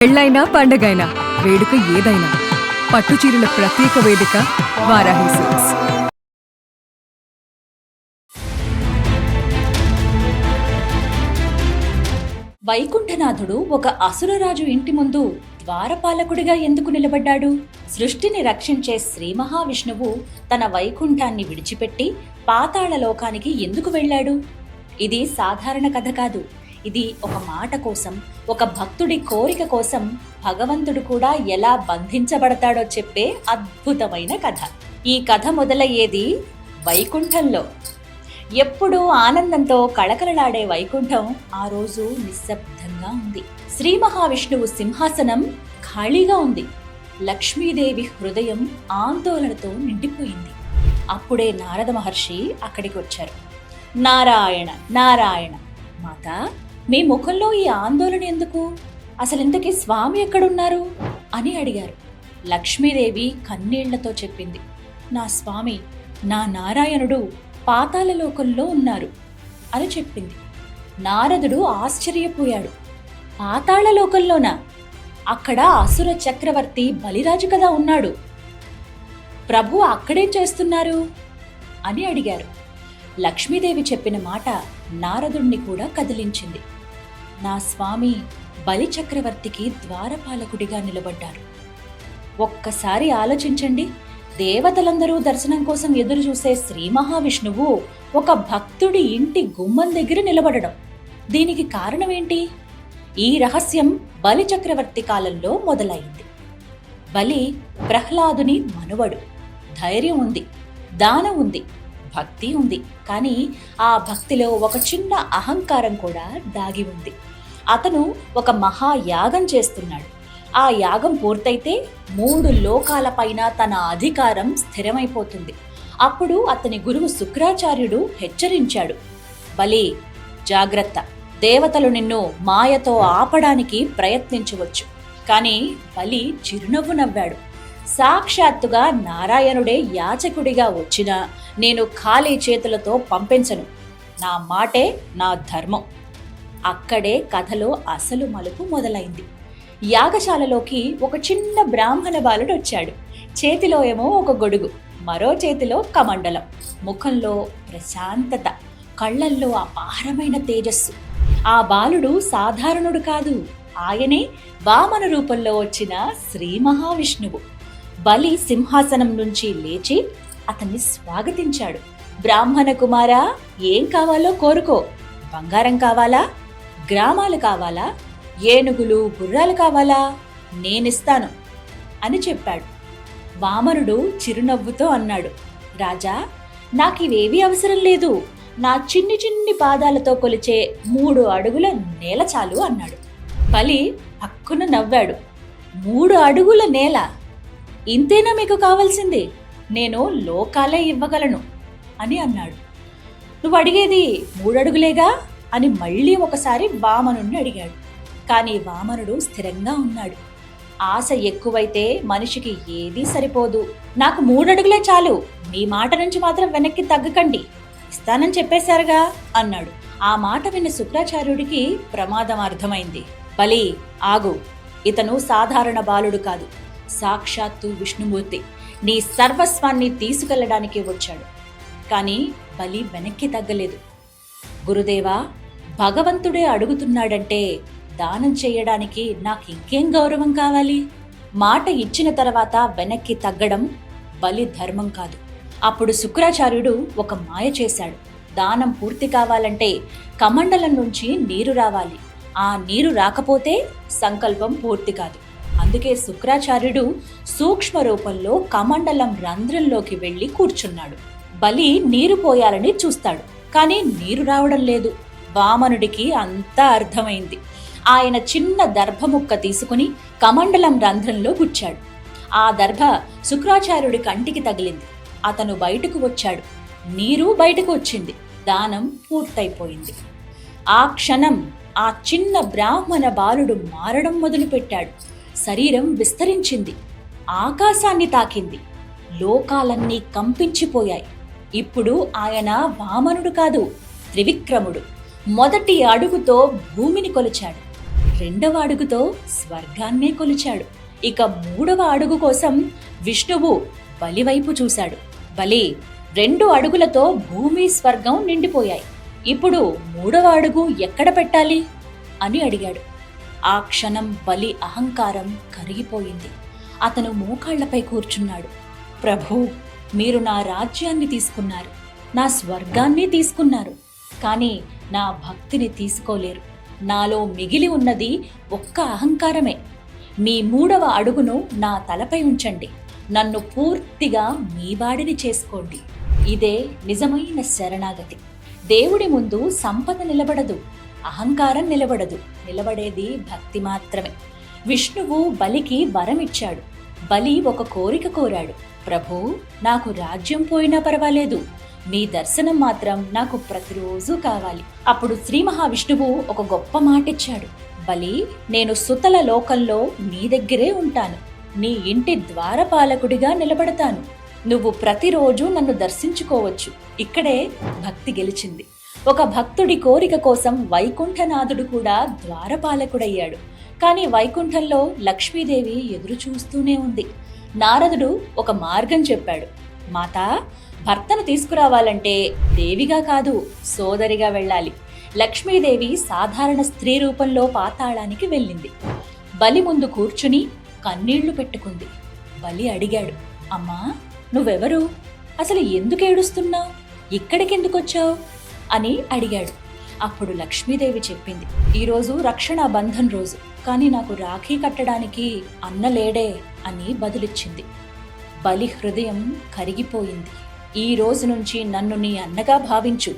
పెళ్ళైనా పండగైనా వేడుక ఏదైనా పట్టుచీరల ప్రత్యేక వేదిక వారాహి సిల్క్స్. వైకుంఠనాథుడు ఒక అసురరాజు ఇంటి ముందు ద్వారపాలకుడిగా ఎందుకు నిలబడ్డాడు? సృష్టిని రక్షించే శ్రీ మహావిష్ణువు తన వైకుంఠాన్ని విడిచిపెట్టి పాతాళ లోకానికి ఎందుకు వెళ్ళాడు? ఇది సాధారణ కథ కాదు. ఇది ఒక మాట కోసం, ఒక భక్తుడి కోరిక కోసం భగవంతుడు కూడా ఎలా బంధించబడతాడో చెప్పే అద్భుతమైన కథ. ఈ కథ మొదలయ్యేది వైకుంఠంలో. ఎప్పుడూ ఆనందంతో కళకళలాడే వైకుంఠం ఆ రోజు నిశ్శబ్దంగా ఉంది. శ్రీ మహావిష్ణువు సింహాసనం ఖాళీగా ఉంది. లక్ష్మీదేవి హృదయం ఆందోళనతో నిండిపోయింది. అప్పుడే నారద మహర్షి అక్కడికి వచ్చారు. నారాయణ నారాయణ, మాత, మీ ముఖంలో ఈ ఆందోళన ఎందుకు? అసలింతకీ స్వామి ఎక్కడున్నారు అని అడిగారు. లక్ష్మీదేవి కన్నీళ్లతో చెప్పింది, నా స్వామి, నా నారాయణుడు పాతాళలోకంలో ఉన్నారు అని చెప్పింది. నారదుడు ఆశ్చర్యపోయాడు. పాతాళలోకంలోనా? అక్కడ అసుర చక్రవర్తి బలిరాజు కదా ఉన్నాడు. ప్రభు అక్కడేం చేస్తున్నారు అని అడిగారు. లక్ష్మీదేవి చెప్పిన మాట నారదుణ్ణి కూడా కదిలించింది. నా స్వామి బలి చక్రవర్తికి ద్వారపాలకుడిగా నిలబడ్డారు. ఒక్కసారి ఆలోచించండి. దేవతలందరూ దర్శనం కోసం ఎదురు చూసే శ్రీ మహావిష్ణువు ఒక భక్తుడి ఇంటి గుమ్మం దగ్గర నిలబడడం. దీనికి కారణమేంటి? ఈ రహస్యం బలి చక్రవర్తి కాలంలో మొదలైంది. బలి ప్రహ్లాదుని మనువడు. ధైర్యం ఉంది, దానం ఉంది, భక్తి ఉంది. కానీ ఆ భక్తిలో ఒక చిన్న అహంకారం కూడా దాగి ఉంది. అతను ఒక మహాయాగం చేస్తున్నాడు. ఆ యాగం పూర్తయితే 3 లోకాలపైన తన అధికారం స్థిరమైపోతుంది. అప్పుడు అతని గురువు శుక్రాచార్యుడు హెచ్చరించాడు, బలి, జాగ్రత్త, దేవతలు నిన్ను మాయతో ఆపడానికి ప్రయత్నించవచ్చు. కానీ బలి చిరునవ్వు నవ్వాడు. సాక్షాత్తుగా నారాయణుడే యాచకుడిగా వచ్చినా నేను ఖాళీ చేతులతో పంపించను. నా మాటే నా ధర్మం. అక్కడే కథలో అసలు మలుపు మొదలైంది. యాగశాలలోకి ఒక చిన్న బ్రాహ్మణ బాలుడు వచ్చాడు. చేతిలో ఏమో ఒక గొడుగు, మరో చేతిలో కమండలం. ముఖంలో ప్రశాంతత, కళ్ళల్లో అపారమైన తేజస్సు. ఆ బాలుడు సాధారణుడు కాదు. ఆయనే వామన రూపంలో వచ్చిన శ్రీ మహావిష్ణువు. బలి సింహాసనం నుంచి లేచి అతన్ని స్వాగతించాడు. బ్రాహ్మణ కుమారా, ఏం కావాలో కోరుకో. బంగారం కావాలా? గ్రామాలు కావాలా? ఏనుగులు, గుర్రాలు కావాలా? నేనిస్తాను అని చెప్పాడు. వామనుడు చిరునవ్వుతో అన్నాడు, రాజా, నాకివేవీ అవసరం లేదు. నా చిన్ని చిన్ని పాదాలతో కొలిచే 3 అడుగుల నేల చాలు అన్నాడు. బలి పక్కున నవ్వాడు. 3 అడుగుల నేల? ఇంతేనా మీకు కావాల్సింది? నేను లోకాలే ఇవ్వగలను అని అన్నాడు. నువ్వు అడిగేది 3 అడుగులేగా అని మళ్ళీ ఒకసారి వామనుణ్ణి అడిగాడు. కానీ వామనుడు స్థిరంగా ఉన్నాడు. ఆశ ఎక్కువైతే మనిషికి ఏదీ సరిపోదు. నాకు 3 అడుగులే చాలు. మీ మాట నుంచి మాత్రం వెనక్కి తగ్గకండి. ఇస్తానని చెప్పేశారుగా అన్నాడు. ఆ మాట విన్న శుక్రాచార్యుడికి ప్రమాదం అర్థమైంది. బలి, ఆగు. ఇతను సాధారణ బాలుడు కాదు, సాక్షాత్తు విష్ణుమూర్తి. నీ సర్వస్వాన్ని తీసుకెళ్లడానికి వచ్చాడు. కానీ బలి వెనక్కి తగ్గలేదు. గురుదేవా, భగవంతుడే అడుగుతున్నాడంటే దానం చేయడానికి నాకు ఇంకేం గౌరవం కావాలి? మాట ఇచ్చిన తర్వాత వెనక్కి తగ్గడం బలి ధర్మం కాదు. అప్పుడు శుక్రాచార్యుడు ఒక మాయ చేశాడు. దానం పూర్తి కావాలంటే కమండలం నుంచి నీరు రావాలి. ఆ నీరు రాకపోతే సంకల్పం పూర్తి కాదు. అందుకే శుక్రాచార్యుడు సూక్ష్మ రూపంలో కమండలం రంధ్రంలోకి వెళ్లి కూర్చున్నాడు. బలి నీరు పోయాలని చూస్తాడు, కానీ నీరు రావడం లేదు. వామనుడికి అంతా అర్థమైంది. ఆయన చిన్న దర్భముక్క తీసుకుని కమండలం రంధ్రంలో గుచ్చాడు. ఆ దర్భ శుక్రాచార్యుడి కంటికి తగిలింది. అతను బయటకు వచ్చాడు. నీరు బయటకు వచ్చింది. దానం పూర్తయిపోయింది. ఆ క్షణం ఆ చిన్న బ్రాహ్మణ బాలుడు మారడం మొదలుపెట్టాడు. శరీరం విస్తరించింది, ఆకాశాన్ని తాకింది. లోకాలన్నీ కంపించిపోయాయి. ఇప్పుడు ఆయన వామనుడు కాదు, త్రివిక్రముడు. మొదటి అడుగుతో భూమిని కొలిచాడు. రెండవ అడుగుతో స్వర్గాన్నే కొలిచాడు. ఇక మూడవ అడుగు కోసం విష్ణువు బలి వైపు చూశాడు. బలి, 2 అడుగులతో భూమి స్వర్గం నిండిపోయాయి. ఇప్పుడు మూడవ అడుగు ఎక్కడ పెట్టాలి అని అడిగాడు. ఆ క్షణం బలి అహంకారం కరిగిపోయింది. అతను మోకాళ్లపై కూర్చున్నాడు. ప్రభూ, మీరు నా రాజ్యాన్ని తీసుకున్నారు, నా స్వర్గాన్ని తీసుకున్నారు, కానీ నా భక్తిని తీసుకోలేరు. నాలో మిగిలి ఉన్నది ఒక్క అహంకారమే. మీ మూడవ అడుగును నా తలపై ఉంచండి. నన్ను పూర్తిగా మీ వాడిని చేసుకోండి. ఇదే నిజమైన శరణాగతి. దేవుడి ముందు సంపద నిలబడదు, అహంకారం నిలబడదు. నిలబడేది భక్తి మాత్రమే. విష్ణువు బలికి వరమిచ్చాడు. బలి ఒక కోరిక కోరాడు. ప్రభూ, నాకు రాజ్యం పోయినా పర్వాలేదు, మీ దర్శనం మాత్రం నాకు ప్రతిరోజు కావాలి. అప్పుడు శ్రీ మహావిష్ణువు ఒక గొప్ప మాటిచ్చాడు. బలి, నేను సుతల లోకంలో నీ దగ్గరే ఉంటాను. నీ ఇంటి ద్వారపాలకుడిగా నిలబడతాను. నువ్వు ప్రతిరోజు నన్ను దర్శించుకోవచ్చు. ఇక్కడే భక్తి గెలిచింది. ఒక భక్తుడి కోరిక కోసం వైకుంఠనాథుడు కూడా ద్వారపాలకుడయ్యాడు. కానీ వైకుంఠంలో లక్ష్మీదేవి ఎదురు చూస్తూనే ఉంది. నారదుడు ఒక మార్గం చెప్పాడు. మాతా, భర్తను తీసుకురావాలంటే దేవిగా కాదు, సోదరిగా వెళ్ళాలి. లక్ష్మీదేవి సాధారణ స్త్రీ రూపంలో పాతాళానికి వెళ్ళింది. బలి ముందు కూర్చుని కన్నీళ్లు పెట్టుకుంది. బలి అడిగాడు, అమ్మా, నువ్వెవరు? అసలు ఎందుకు ఏడుస్తున్నావు? ఇక్కడికెందుకొచ్చావు అని అడిగాడు. అప్పుడు లక్ష్మీదేవి చెప్పింది, ఈరోజు రక్షణ బంధన్ రోజు, కానీ నాకు రాఖీ కట్టడానికి అన్న లేడే అని బదులిచ్చింది. బలి హృదయం కరిగిపోయింది. ఈ రోజు నుంచి నన్ను నీ అన్నగా భావించు.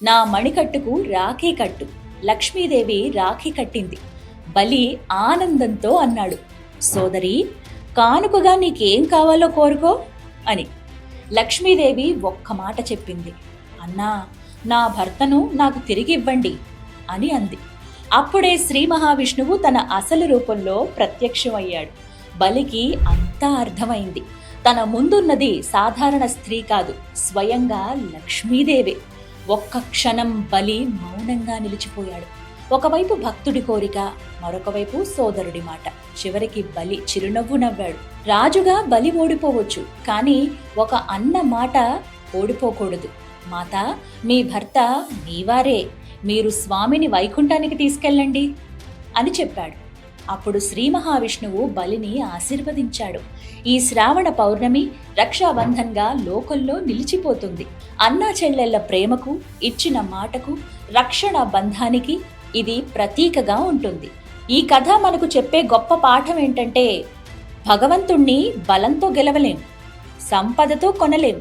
నా మణికట్టుకు రాఖీ కట్టు. లక్ష్మీదేవి రాఖీ కట్టింది. బలి ఆనందంతో అన్నాడు, సోదరి, కానుకగా నీకేం కావాలో కోరుకో అని. లక్ష్మీదేవి ఒక్క మాట చెప్పింది, అన్నా, నా భర్తను నాకు తిరిగి ఇవ్వండి అని అంది. అప్పుడే శ్రీ మహావిష్ణువు తన అసలు రూపంలో ప్రత్యక్షమయ్యాడు. బలికి అంతా అర్థమైంది. తన ముందున్నది సాధారణ స్త్రీ కాదు, స్వయంగా లక్ష్మీదేవే. ఒక్క క్షణం బలి మౌనంగా నిలిచిపోయాడు. ఒకవైపు భక్తుడి కోరిక, మరొక వైపు సోదరుడి మాట. చివరికి బలి చిరునవ్వు నవ్వాడు. రాజుగా బలి ఓడిపోవచ్చు, కానీ ఒక అన్న మాట ఓడిపోకూడదు. మాతా, మీ భర్త మీవారే, మీరు స్వామిని వైకుంఠానికి తీసుకెళ్ళండి అని చెప్పాడు. అప్పుడు శ్రీ మహావిష్ణువు బలిని ఆశీర్వదించాడు. ఈ శ్రావణ పౌర్ణమి రక్షాబంధన్గా లోకంలో నిలిచిపోతుంది. అన్నా చెల్లెళ్ల ప్రేమకు, ఇచ్చిన మాటకు, రక్షణ బంధానికి ఇది ప్రతీకగా ఉంటుంది. ఈ కథ మనకు చెప్పే గొప్ప పాఠం ఏంటంటే, భగవంతుణ్ణి బలంతో గెలవలేం, సంపదతో కొనలేం,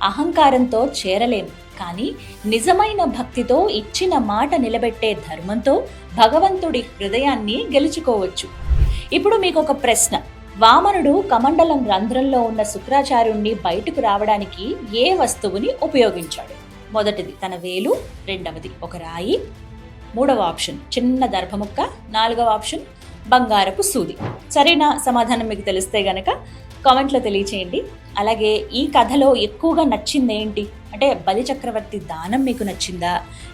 అహంకారంతో చేరలేం, కానీ నిజమైన భక్తితో ఇచ్చిన మాట నిలబెట్టే ధర్మంతో భగవంతుడి హృదయాన్ని గెలుచుకోవచ్చు. ఇప్పుడు మీకు ఒక ప్రశ్న. వామనుడు కమండలం రంధ్రంలో ఉన్న శుక్రాచార్యుణ్ణి బయటకు రావడానికి ఏ వస్తువుని ఉపయోగించాడు? మొదటిది తన వేలు, రెండవది ఒక రాయి, మూడవ ఆప్షన్ చిన్న దర్భముక్క, నాలుగవ ఆప్షన్ బంగారపు సూది. సరైన సమాధానం మీకు తెలిస్తే గనక కామెంట్లో తెలియచేయండి. అలాగే ఈ కథలో ఎక్కువగా నచ్చింది ఏంటి అంటే, బలి చక్రవర్తి దానం మీకు నచ్చిందా,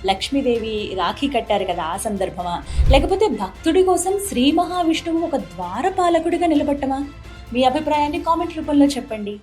లక్ష్మీదేవి రాఖీ కట్టారు కదా ఆ సందర్భమా, లేకపోతే భక్తుడి కోసం శ్రీ మహావిష్ణువు ఒక ద్వారపాలకుడిగా నిలబట్టమా? మీ అభిప్రాయాన్ని కామెంట్ రూపంలో చెప్పండి.